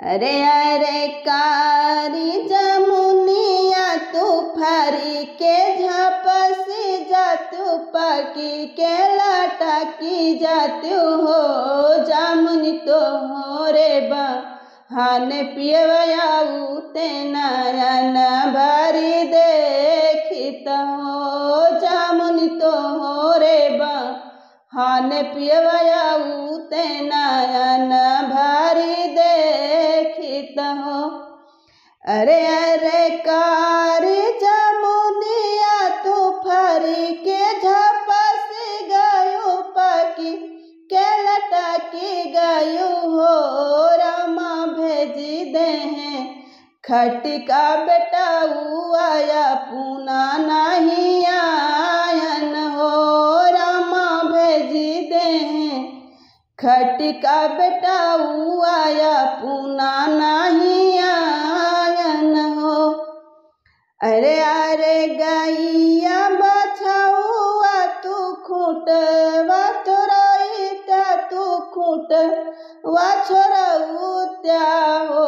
अरे अरे कारी जमुनिया तू फरी के झपसी जातू पकी के लटकी जातू हो जामुनी तो हो रे बहाने पियवयाऊ ते नयन भरी देखित हो जामुनी तो हो रे बहाने पियवयाऊ ते नयन भरी देखित हो। अरे अरे कारी जमुनिया तू फरी के झपसी गयू पकी के लटकी गयू हो रामा भेजी दे हैं खटिका बेटा आया पूना नहीं आयन हो रामा भेजी दे हैं खटिका बेटा आया पूना नहीं आयन हो। अरे अरे गैया बछौआ तू खूटवा चोरैता तू खूटवा छोरौत्या हो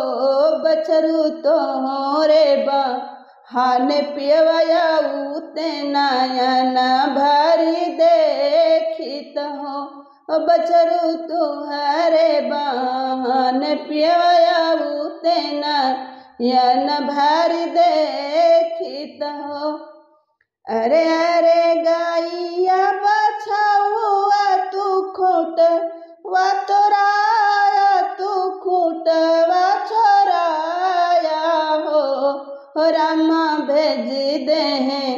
बछरू तो हो रे बहाने पियवयाऊ ते नयन भरी देखित हो बछरू तुहरे बहाने पियवयाऊ ते नयन भरी देखित हो। अरे अरे गैया बछौआ तू खूटवा तोराया तू खूटवा छोराया हो रामा भेज दे हैं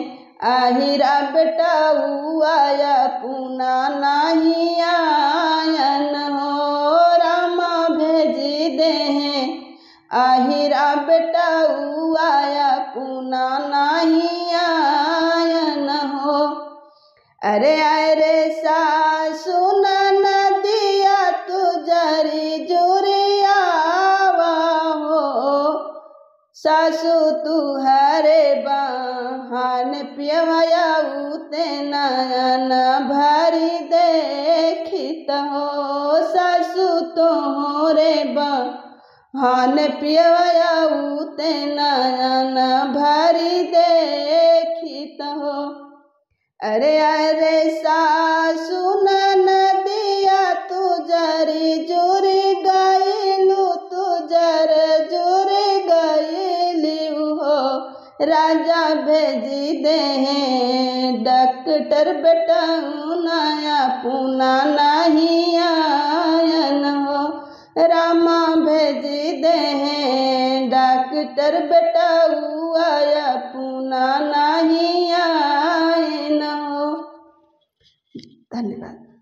आहिरा बेटा आया पूना नहीं आयन हो रामा भेज दे हैं आहिरा बेटा आया पूना नहीं आयन हो। अरे अरे सासु नदिया तू जरी जुरियावा हो सासु तू हरे बहाने पियवयाऊ ते नयन भरी देखित हो सासु तो हो रे बहाने पियवयाऊ ते नयन भरी देखित हो। अरे अरे सासु नदिया तू जरी जुरी गईलू तू जर जुरी गईलू हो राजा भेजी दे हैं डॉक्टर बेटा नया पूना नहीं आयन हो रामा भेजी दे हैं डॉक्टर बेटा आया पूना नहीं आयन हो। धन्यवाद।